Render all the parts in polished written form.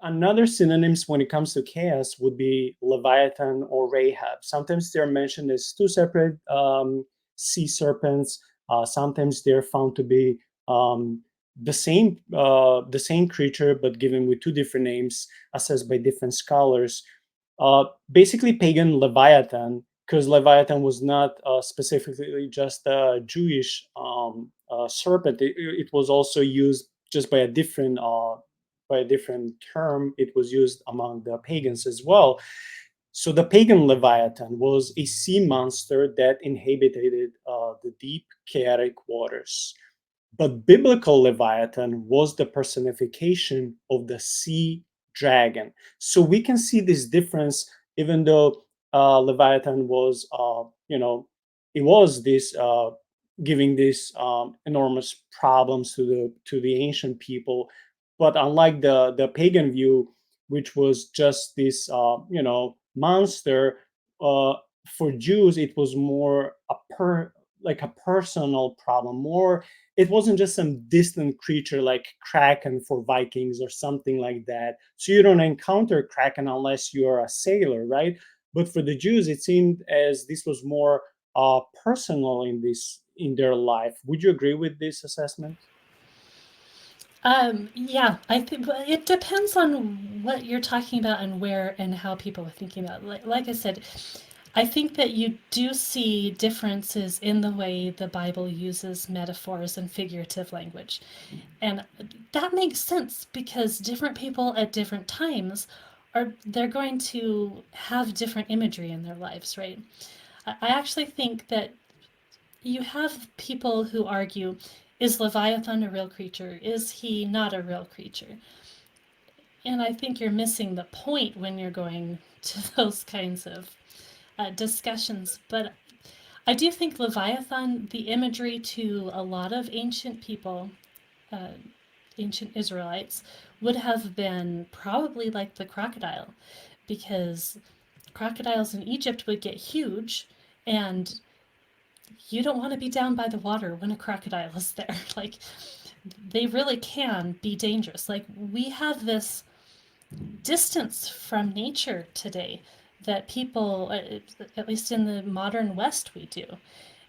another synonyms when it comes to chaos would be Leviathan or Rahab. Sometimes they're mentioned as two separate sea serpents. Sometimes they're found to be the same creature, but given with two different names, assessed by different scholars. Basically, pagan Leviathan, because Leviathan was not specifically just a Jewish serpent. It was also used just by a different term. It was used among the pagans as well. So the pagan Leviathan was a sea monster that inhabited the deep, chaotic waters. But biblical Leviathan was the personification of the sea dragon. So we can see this difference, even though Leviathan was, it was this giving these enormous problems to the ancient people. But unlike the pagan view, which was just this, monster, uh, for Jews, it was more like a personal problem, more it wasn't just some distant creature like Kraken for Vikings or something like that. So you don't encounter Kraken unless you are a sailor, right? But for the Jews, it seemed as this was more personal in their life. Would you agree with this assessment? Yeah, I think it depends on what you're talking about and where and how people are thinking about it. Like I said, I think that you do see differences in the way the Bible uses metaphors and figurative language. And that makes sense because different people at different times they're going to have different imagery in their lives, right? I actually think that you have people who argue, is Leviathan a real creature? Is he not a real creature? And I think you're missing the point when you're going to those kinds of discussions. But I do think Leviathan, the imagery to a lot of ancient people, uh, ancient Israelites, would have been probably like the crocodile, because crocodiles in Egypt would get huge, and you don't want to be down by the water when a crocodile is there. Like, they really can be dangerous. Like, we have this distance from nature today that people, at least in the modern West, we do.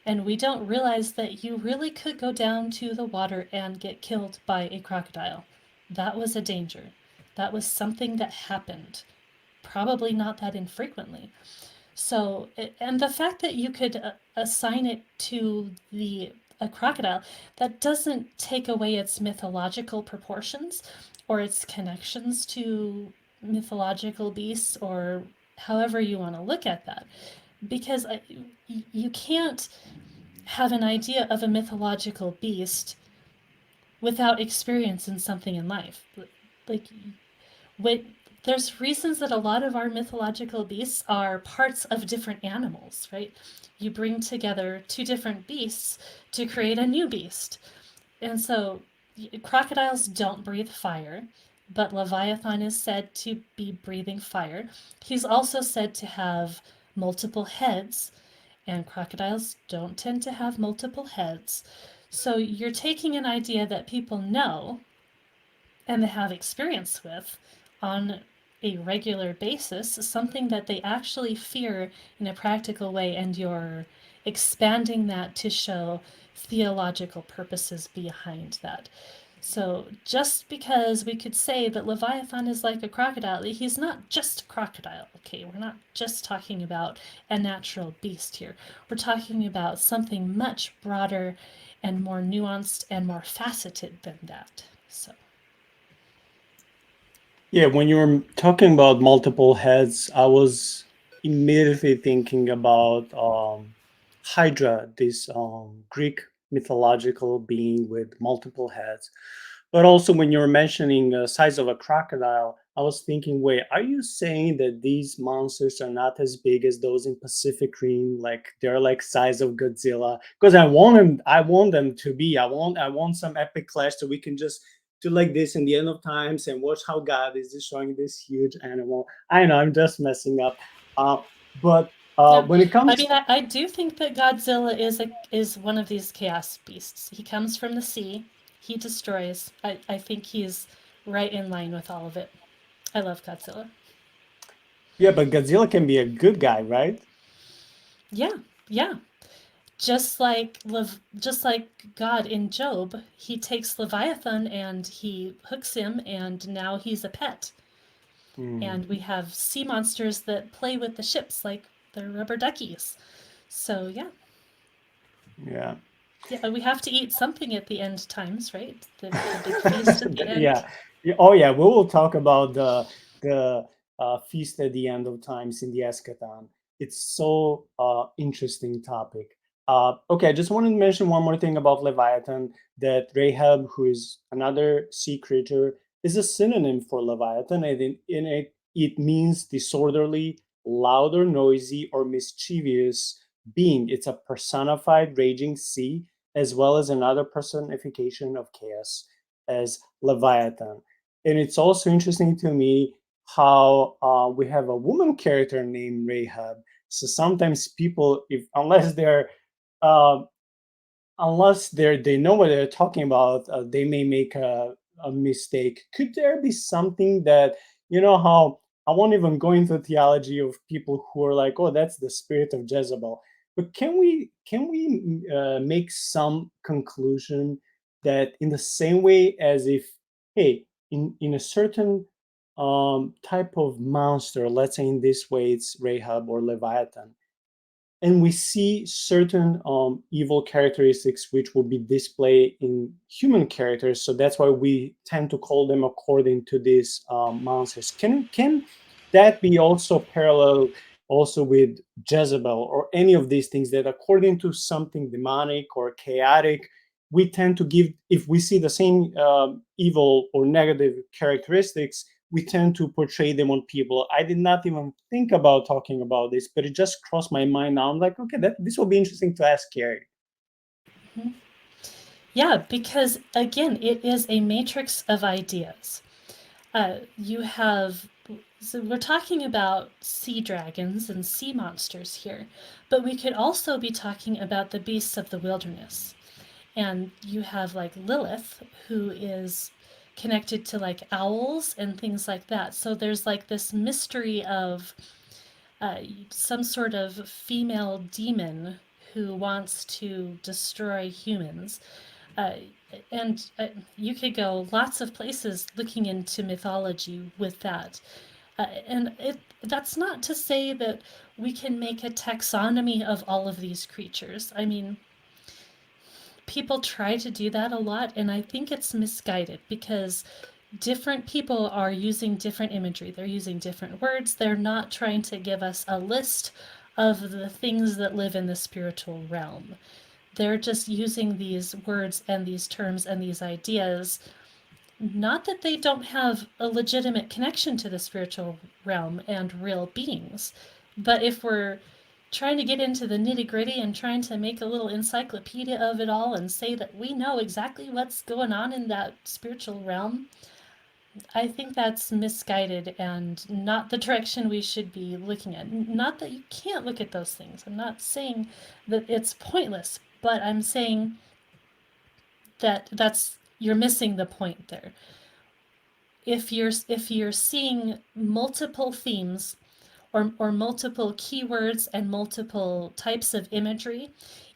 And we don't realize that you really could go down to the water and get killed by a crocodile. That was a danger. That was something that happened, probably not that infrequently. So, and the fact that you could assign it to the a crocodile, that doesn't take away its mythological proportions or its connections to mythological beasts, or however you want to look at that. Because you can't have an idea of a mythological beast without experience in something in life. Like, what there's reasons that a lot of our mythological beasts are parts of different animals, right? You bring together two different beasts to create a new beast. And so crocodiles don't breathe fire, but Leviathan is said to be breathing fire. He's also said to have multiple heads, and crocodiles don't tend to have multiple heads. So you're taking an idea that people know and have experience with on a regular basis, something that they actually fear in a practical way, and you're expanding that to show theological purposes behind that. So, just because we could say that Leviathan is like a crocodile, he's not just a crocodile, okay? We're not just talking about a natural beast here. We're talking about something much broader and more nuanced and more faceted than that. So, Yeah, when you were talking about multiple heads, I was immediately thinking about Hydra, this Greek mythological being with multiple heads. But also, when you were mentioning the size of a crocodile, I was thinking, wait, are you saying that these monsters are not as big as those in Pacific Rim? Like they're like size of Godzilla? Because I want them to be. I want some epic clash so we can just do like this in the end of times and watch how God is destroying this huge animal. I know I'm just messing up, uh, but no, when it I comes, mean, I do think that Godzilla is one of these chaos beasts. He comes from the sea. He destroys. I think he's right in line with all of it. I love Godzilla. Yeah, but Godzilla can be a good guy, right? Yeah, yeah. Just like God in Job, he takes Leviathan and he hooks him, and now he's a pet. Hmm. And we have sea monsters that play with the ships like the rubber duckies. So yeah, Yeah. yeah, we have to eat something at the end times, right? The big feast at the end. Yeah. Oh yeah, we will talk about the feast at the end of times in the eschaton. It's so interesting topic. Okay, I just wanted to mention one more thing about Leviathan, that Rahab, who is another sea creature, is a synonym for Leviathan, and it means disorderly, loud or noisy or mischievous being. It's a personified raging sea, as well as another personification of chaos as Leviathan. And it's also interesting to me how we have a woman character named Rahab. So sometimes people, if uh, unless they know what they're talking about, they may make a mistake. Could there be something that, you know, how I won't even go into theology of people who are like, oh, that's the spirit of Jezebel. But can we make some conclusion that in the same way as if, hey, in a certain type of monster, let's say in this way it's Rahab or Leviathan, and we see certain evil characteristics which will be displayed in human characters, so that's why we tend to call them according to these monsters. Can that be also parallel also with Jezebel or any of these things, that according to something demonic or chaotic, we tend to give, if we see the same evil or negative characteristics, we tend to portray them on people. I did not even think about talking about this, but it just crossed my mind now. I'm like, okay, this will be interesting to ask Carrie. Mhm. Yeah, because again, it is a matrix of ideas. You have, so we're talking about sea dragons and sea monsters here, but we could also be talking about the beasts of the wilderness. And you have like Lilith, who is connected to like owls and things like that. So there's like this mystery of some sort of female demon who wants to destroy humans. Uh, and you could go lots of places looking into mythology with that. And that's not to say that we can make a taxonomy of all of these creatures. I mean, people try to do that a lot, and I think it's misguided because different people are using different imagery. They're using different words. They're not trying to give us a list of the things that live in the spiritual realm. They're just using these words and these terms and these ideas. Not that they don't have a legitimate connection to the spiritual realm and real beings, but if we're trying to get into the nitty gritty and trying to make a little encyclopedia of it all and say that we know exactly what's going on in that spiritual realm, I think that's misguided and not the direction we should be looking at. Not that you can't look at those things. I'm not saying that it's pointless, but I'm saying that that's you're missing the point there. If you're seeing multiple themes or multiple keywords and multiple types of imagery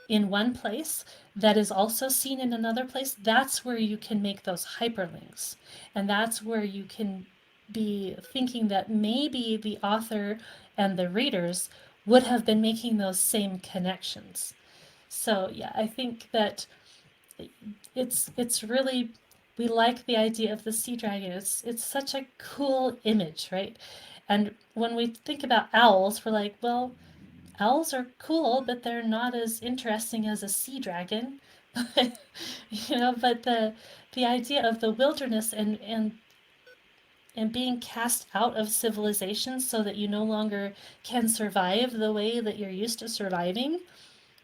in one place that is also seen in another place, that's where you can make those hyperlinks. And that's where you can be thinking that maybe the author and the readers would have been making those same connections. So yeah, I think that it's really, we like the idea of the sea dragon. It's such a cool image, right? And when we think about owls, we're like, well, owls are cool, but they're not as interesting as a sea dragon. But the idea of the wilderness and being cast out of civilization so that you no longer can survive the way that you're used to surviving,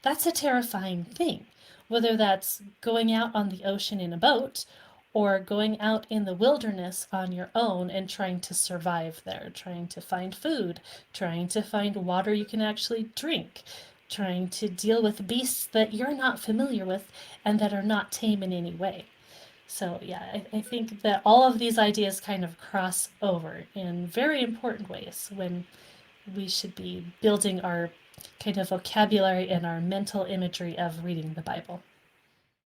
that's a terrifying thing. Whether that's going out on the ocean in a boat or going out in the wilderness on your own and trying to survive there, trying to find food, trying to find water you can actually drink, trying to deal with beasts that you're not familiar with and that are not tame in any way. So yeah, I think that all of these ideas kind of cross over in very important ways when we should be building our kind of vocabulary and our mental imagery of reading the Bible.